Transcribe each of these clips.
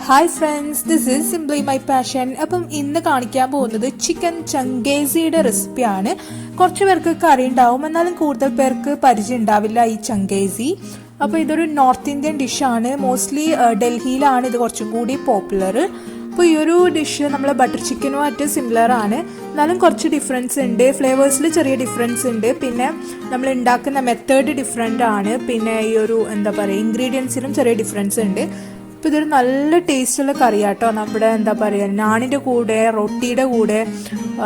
Hi friends, this is simply my passion. അപ്പം ഇന്ന് കാണിക്കാൻ പോകുന്നത് ചിക്കൻ ചങ്കേസിയുടെ റെസിപ്പിയാണ്. കുറച്ച് പേർക്ക് കറി ഉണ്ടാവും, എന്നാലും കൂടുതൽ പേർക്ക് പരിചയം ഉണ്ടാവില്ല ഈ ചങ്കേസി. അപ്പോൾ ഇതൊരു നോർത്ത് ഇന്ത്യൻ ഡിഷാണ്. മോസ്റ്റ്ലി ഡൽഹിയിലാണ് ഇത് കുറച്ചും കൂടി പോപ്പുലർ. അപ്പോൾ ഈ ഒരു ഡിഷ് നമ്മൾ ബട്ടർ ചിക്കനുമായിട്ട് സിമിലർ ആണ്, എന്നാലും കുറച്ച് ഡിഫറൻസ് ഉണ്ട്. ഫ്ലേവേഴ്സിൽ ചെറിയ ഡിഫറൻസ് ഉണ്ട്. പിന്നെ നമ്മൾ ഉണ്ടാക്കുന്ന മെത്തേഡ് ഡിഫറെൻ്റ് ആണ്. പിന്നെ ഈ ഒരു എന്താ പറയുക, ഇൻഗ്രീഡിയൻസിലും ചെറിയ ഡിഫറൻസ് ഉണ്ട്. അപ്പോൾ ഇതൊരു നല്ല ടേസ്റ്റുള്ള കറിയാട്ടോ. നമ്മുടെ എന്താ പറയുക, നാണിൻ്റെ കൂടെ, റൊട്ടിയുടെ കൂടെ,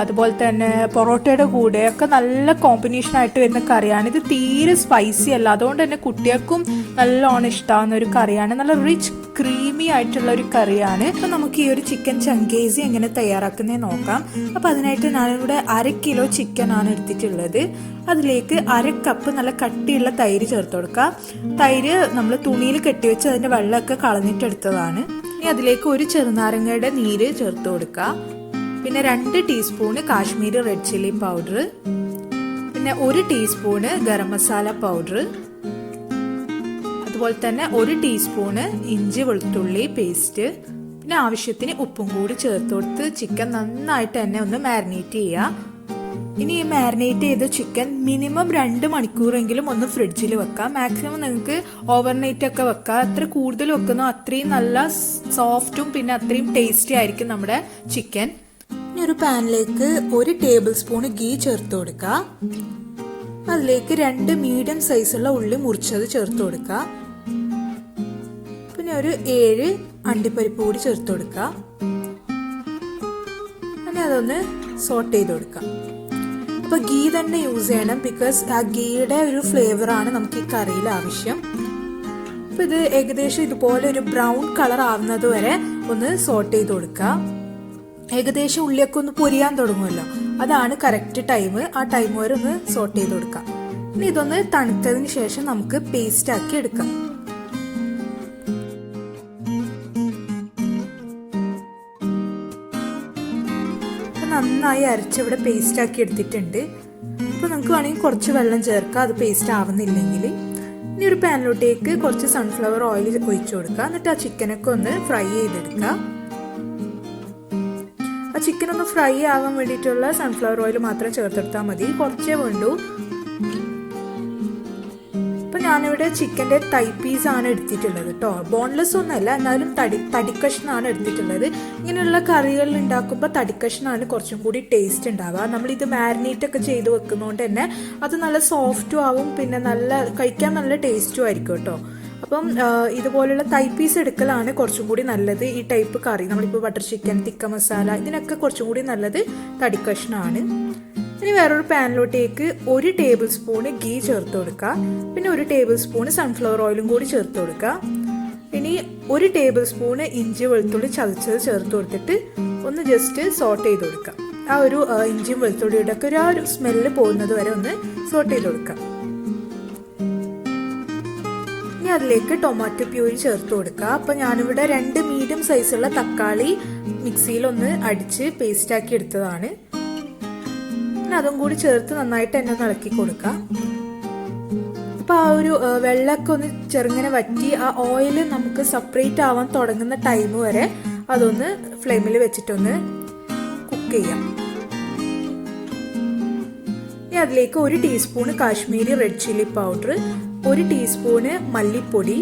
അതുപോലെ തന്നെ പൊറോട്ടയുടെ കൂടെ ഒക്കെ നല്ല കോമ്പിനേഷനായിട്ട് വരുന്ന കറിയാണ്. ഇത് തീരെ സ്പൈസി അല്ല, അതുകൊണ്ട് തന്നെ കുട്ടികൾക്കും നല്ലോണം ഇഷ്ടമാകുന്ന ഒരു കറിയാണ്. നല്ല റിച്ച് ക്രീമി ആയിട്ടുള്ള ഒരു കറിയാണ്. അപ്പോൾ നമുക്ക് ഈ ഒരു ചിക്കൻ ചങ്കേസി എങ്ങനെ തയ്യാറാക്കുന്നത് നോക്കാം. അപ്പോൾ അതിനായിട്ട് ഞാനിവിടെ 1/2 കിലോ ചിക്കനാണ് എടുത്തിട്ടുള്ളത്. അതിലേക്ക് 1/2 കപ്പ് നല്ല കട്ടിയുള്ള തൈര് ചേർത്ത് കൊടുക്കുക. തൈര് നമ്മൾ തുണിയിൽ കെട്ടിവെച്ച് അതിൻ്റെ വെള്ളമൊക്കെ കളഞ്ഞിട്ടെടുത്തതാണ്. ഇനി അതിലേക്ക് ഒരു ചെറുനാരങ്ങയുടെ നീര് ചേർത്ത് കൊടുക്കുക. പിന്നെ 2 teaspoon Kashmiri red chilli powder, പിന്നെ 1 ടീസ്പൂണ് ഗരം മസാല പൗഡർ, അതുപോലെ തന്നെ 1 ടീസ്പൂണ് ഇഞ്ചി വെളുത്തുള്ളി പേസ്റ്റ്, പിന്നെ ആവശ്യത്തിന് ഉപ്പും കൂടി ചേർത്ത് കൊടുത്ത് ചിക്കൻ നന്നായിട്ട് തന്നെ ഒന്ന് മാരിനേറ്റ് ചെയ്യുക. ഇനി ഈ മാരിനേറ്റ് ചെയ്ത ചിക്കൻ മിനിമം 2 മണിക്കൂറെങ്കിലും ഒന്ന് ഫ്രിഡ്ജിൽ വെക്കാം. മാക്സിമം നിങ്ങൾക്ക് ഓവർനൈറ്റ് ഒക്കെ വെക്കാം. എത്ര കൂടുതൽ വെക്കുന്നോ അത്രയും നല്ല സോഫ്റ്റും പിന്നെ അത്രയും ടേസ്റ്റി ആയിരിക്കും നമ്മുടെ ചിക്കൻ. ഇനി ഒരു പാനിലേക്ക് 1 ടേബിൾ സ്പൂൺ ഗീ ചേർത്ത് കൊടുക്കുക. അതിലേക്ക് 2 മീഡിയം സൈസുള്ള ഉള്ളി മുറിച്ചത് ചേർത്ത് കൊടുക്കുക. പിന്നെ ഒരു 7 അണ്ടിപ്പരിപ്പ് കൂടി ചേർത്ത് കൊടുക്കുക. പിന്നെ അതൊന്ന് സോട്ട് ചെയ്ത് കൊടുക്കാം. അപ്പോൾ ഗീ തന്നെ യൂസ് ചെയ്യണം, ബിക്കോസ് ആ ഗീയുടെ ഒരു ഫ്ലേവറാണ് നമുക്ക് ഈ കറിയിൽ ആവശ്യം. അപ്പോൾ ഇത് ഏകദേശം ഇതുപോലെ ഒരു ബ്രൗൺ കളർ ആവുന്നത് വരെ ഒന്ന് സോട്ട് ചെയ്ത് കൊടുക്കുക. ഏകദേശം ഉള്ളിയൊക്കെ ഒന്ന് പൊരിയാൻ തുടങ്ങുമല്ലോ, അതാണ് കറക്റ്റ് ടൈം. ആ ടൈം വരെ ഒന്ന് സോട്ട് ചെയ്ത് കൊടുക്കാം. ഇനി ഇതൊന്ന് തണുത്തതിന് ശേഷം നമുക്ക് പേസ്റ്റ് ആക്കി എടുക്കാം. നന്നായി അരച്ചിവിടെ പേസ്റ്റ് ആക്കി എടുത്തിട്ടുണ്ട്. അപ്പോൾ നമുക്ക് വേണമെങ്കിൽ കുറച്ച് വെള്ളം ചേർക്കാം, അത് പേസ്റ്റ് ആവുന്നില്ലെങ്കിൽ. ഇനി ഒരു പാനിലോട്ടേക്ക് കുറച്ച് സൺഫ്ലവർ ഓയിൽ ഒഴിച്ചു കൊടുക്കുക. എന്നിട്ട് ആ ചിക്കനൊക്കെ ഒന്ന് ഫ്രൈ ചെയ്തെടുക്കുക. ആ ചിക്കൻ ഒന്ന് ഫ്രൈ ആവാൻ വേണ്ടിയിട്ടുള്ള സൺഫ്ലവർ ഓയിൽ മാത്രം ചേർത്തെടുത്താൽ മതി, കുറച്ചേ വേണ്ടൂ. അപ്പം ഞാനിവിടെ ചിക്കൻ്റെ തൈ പീസാണ് എടുത്തിട്ടുള്ളത് കേട്ടോ. ബോൺലെസ് ഒന്നുമല്ല, എന്നാലും തടിക്കഷ്ണമാണ് എടുത്തിട്ടുള്ളത്. ഇങ്ങനെയുള്ള കറികൾ ഉണ്ടാക്കുമ്പോൾ തടിക്കഷ്ണമാണ് കുറച്ചും കൂടി ടേസ്റ്റ് ഉണ്ടാവുക. നമ്മളിത് മാരിനേറ്റ് ഒക്കെ ചെയ്ത് വെക്കുന്നതുകൊണ്ട് തന്നെ അത് നല്ല സോഫ്റ്റും ആവും, പിന്നെ നല്ല കഴിക്കാൻ നല്ല ടേസ്റ്റും ആയിരിക്കും കേട്ടോ. അപ്പം ഇതുപോലുള്ള തൈ പീസ് എടുക്കലാണ് കുറച്ചും കൂടി നല്ലത്. ഈ ടൈപ്പ് കറി നമ്മളിപ്പോൾ ബട്ടർ ചിക്കൻ, തിക്ക മസാല, ഇതിനൊക്കെ കുറച്ചും കൂടി നല്ലത് തടിക്കഷ്ണമാണ്. ഇനി വേറൊരു പാനിലോട്ടേക്ക് 1 ടേബിൾ സ്പൂണ് ഗീ ചേർത്ത് കൊടുക്കുക. പിന്നെ 1 ടേബിൾ സ്പൂണ് സൺഫ്ലവർ ഓയിലും കൂടി ചേർത്ത് കൊടുക്കുക. ഇനി 1 ടേബിൾ സ്പൂണ് ഇഞ്ചി വെളുത്തുള്ളി ചതച്ചത് ചേർത്ത് കൊടുത്തിട്ട് ഒന്ന് ജസ്റ്റ് സോട്ട് ചെയ്ത് കൊടുക്കുക. ആ ഒരു ഇഞ്ചിയും വെളുത്തുള്ളിയുടെ ഒക്കെ ഒരു സ്മെല്ല് പോകുന്നത് വരെ ഒന്ന് സോട്ട് ചെയ്ത് കൊടുക്കുക. ഇനി അതിലേക്ക് ടൊമാറ്റോ പ്യൂരി ചേർത്ത് കൊടുക്കുക. അപ്പം ഞാനിവിടെ 2 മീഡിയം സൈസുള്ള തക്കാളി മിക്സിയിലൊന്ന് അടിച്ച് പേസ്റ്റാക്കി എടുത്തതാണ്. പിന്നെ അതും കൂടി ചേർത്ത് നന്നായിട്ട് തന്നെ ഒന്ന് ഇളക്കി കൊടുക്കുക. അപ്പം ആ ഒരു വെള്ളമൊക്കെ ഒന്ന് ചെറുങ്ങനെ വറ്റി ആ ഓയിൽ നമുക്ക് സെപ്പറേറ്റ് ആവാൻ തുടങ്ങുന്ന ടൈം വരെ അതൊന്ന് ഫ്ലെയിമിൽ വെച്ചിട്ടൊന്ന് കുക്ക് ചെയ്യാം. ഇനി അതിലേക്ക് 1 teaspoon Kashmiri red chilli powder, 1 teaspoon മല്ലിപ്പൊടി,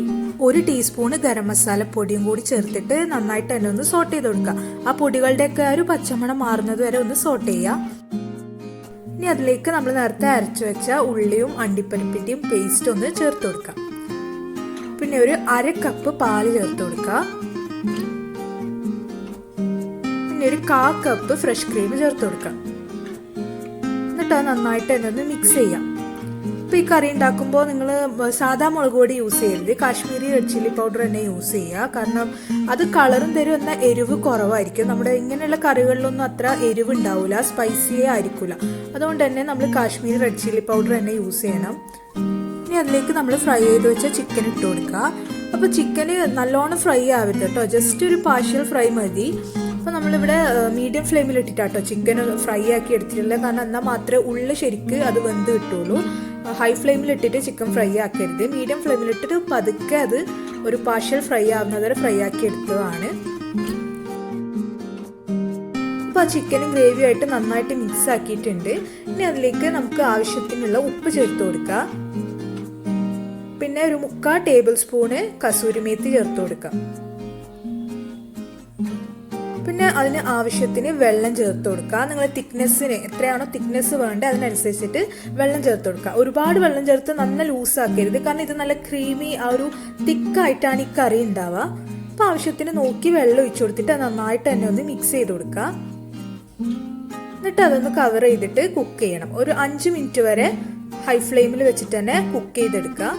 1 ടീസ്പൂണ് ഗരം മസാല പൊടിയും കൂടി ചേർത്തിട്ട് നന്നായിട്ട് തന്നെ ഒന്ന് സോട്ട് ചെയ്ത് കൊടുക്കുക. ആ പൊടികളുടെയൊക്കെ ഒരു പച്ചമണം മാറുന്നത് വരെ ഒന്ന് സോട്ട് ചെയ്യുക. ഇനി അതിലേക്ക് നമ്മൾ നേരത്തെ അരച്ചു വെച്ച ഉള്ളിയും അണ്ടിപ്പരിപ്പിൻ്റെയും പേസ്റ്റ് ഒന്ന് ചേർത്ത് കൊടുക്കാം. പിന്നെ ഒരു 1/2 കപ്പ് പാല് ചേർത്ത് കൊടുക്കുക. പിന്നെ ഒരു 1/4 കപ്പ് ഫ്രഷ് ക്രീം ചേർത്ത് കൊടുക്കാം. എന്നിട്ട് അത് നന്നായിട്ട് തന്നെ ഒന്ന് മിക്സ് ചെയ്യാം. ഇപ്പോൾ ഈ കറി ഉണ്ടാക്കുമ്പോൾ നിങ്ങൾ സാധാ മുളക് പൊടി യൂസ് ചെയ്യരുത്, കാശ്മീരി റെഡ് ചില്ലി പൗഡർ തന്നെ യൂസ് ചെയ്യുക. കാരണം അത് കളറും തരും, എന്നാൽ എരിവ് കുറവായിരിക്കും. നമ്മുടെ ഇങ്ങനെയുള്ള കറികളിലൊന്നും അത്ര എരിവ് ഉണ്ടാവില്ല, സ്പൈസിയേ ആയിരിക്കില്ല. അതുകൊണ്ട് തന്നെ നമ്മൾ കാശ്മീരി റെഡ് ചില്ലി പൗഡർ തന്നെ യൂസ് ചെയ്യണം. ഇനി അതിലേക്ക് നമ്മൾ ഫ്രൈ ചെയ്ത് വെച്ച ചിക്കൻ ഇട്ട് കൊടുക്കുക. അപ്പോൾ ചിക്കന് നല്ലോണം ഫ്രൈ ആവരുത് കേട്ടോ, ജസ്റ്റ് ഒരു പാർഷ്യൽ ഫ്രൈ മതി. അപ്പോൾ നമ്മളിവിടെ മീഡിയം ഫ്ലെയിമിൽ ഇട്ടിട്ടാട്ടോ ചിക്കൻ ഫ്രൈ ആക്കി എടുത്തിട്ടുള്ളത്. കാരണം എന്നാൽ മാത്രമേ ഉള്ളിൽ ശരിക്ക് അത് വെന്ത് കിട്ടുള്ളൂ. ഹൈ ഫ്ലെയിമിൽ ഇട്ടിട്ട് ചിക്കൻ ഫ്രൈ ആക്കരുത്. മീഡിയം ഫ്ലെയിമിൽ ഇട്ടിട്ട് പതുക്കെ അത് ഒരു പാർഷ്യൽ ഫ്രൈ ആവുന്നതുവരെ ഫ്രൈ ആക്കി എടുത്തതാണ്. അപ്പോൾ ആ ചിക്കനും ഗ്രേവിയായിട്ട് നന്നായിട്ട് മിക്സ് ആക്കിയിട്ടുണ്ട്. ഇനി അതിലേക്ക് നമുക്ക് ആവശ്യത്തിനുള്ള ഉപ്പ് ചേർത്ത് കൊടുക്കാം. പിന്നെ ഒരു 3/4 ടേബിൾ സ്പൂണ് കസൂരി മേത്തി ചേർത്ത് കൊടുക്കാം. പിന്നെ അതിന് ആവശ്യത്തിന് വെള്ളം ചേർത്ത് കൊടുക്കുക. നിങ്ങൾ തിക്നെസ്സിന് എത്രയാണോ തിക്നെസ് വേണ്ടത് അതിനനുസരിച്ചിട്ട് വെള്ളം ചേർത്ത് കൊടുക്കുക. ഒരുപാട് വെള്ളം ചേർത്ത് നന്ന ലൂസാക്കരുത്, കാരണം ഇത് നല്ല ക്രീമി ആ ഒരു തിക്കായിട്ടാണ് ഈ കറി ഉണ്ടാവുക. അപ്പോൾ ആവശ്യത്തിന് നോക്കി വെള്ളം ഒഴിച്ചു കൊടുത്തിട്ട് നന്നായിട്ട് തന്നെ ഒന്ന് മിക്സ് ചെയ്ത് കൊടുക്കുക. എന്നിട്ട് അതൊന്ന് കവർ ചെയ്തിട്ട് കുക്ക് ചെയ്യണം. ഒരു 5 മിനിറ്റ് വരെ ഹൈ ഫ്ലെയിമിൽ വെച്ചിട്ട് തന്നെ കുക്ക് ചെയ്തെടുക്കുക.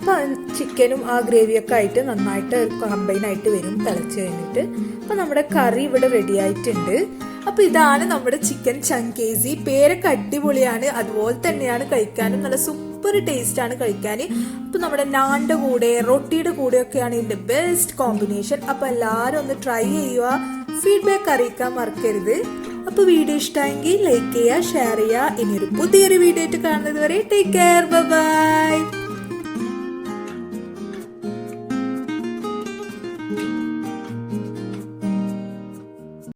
അപ്പോൾ ചിക്കനും ആ ഗ്രേവിയൊക്കെ ആയിട്ട് നന്നായിട്ട് കമ്പൈൻ ആയിട്ട് വരും തിളച്ച് കഴിഞ്ഞിട്ട്. അപ്പോൾ നമ്മുടെ കറി ഇവിടെ റെഡി ആയിട്ടുണ്ട്. അപ്പോൾ ഇതാണ് നമ്മുടെ ചിക്കൻ ചങ്കേസി. പേരൊക്കെ അടിപൊളിയാണ്, അതുപോലെ തന്നെയാണ് കഴിക്കാനും നല്ല സൂപ്പർ ടേസ്റ്റ് ആണ് കഴിക്കാൻ. അപ്പോൾ നമ്മുടെ നാന്റെ കൂടെ റൊട്ടിയുടെ കൂടെയൊക്കെയാണ് ഇതിന്റെ ബെസ്റ്റ് കോമ്പിനേഷൻ. അപ്പോൾ എല്ലാവരും ഒന്ന് ട്രൈ ചെയ്യുക, ഫീഡ്ബാക്ക് അറിയിക്കാൻ മറക്കരുത്. അപ്പോൾ വീഡിയോ ഇഷ്ടമായെങ്കിൽ ലൈക്ക് ചെയ്യുക, ഷെയർ ചെയ്യുക. ഇനിയൊരു പുതിയൊരു വീഡിയോ ആയിട്ട് കാണുന്നത് വരെ ടേക്ക് കെയർ, ബൈ ബൈ.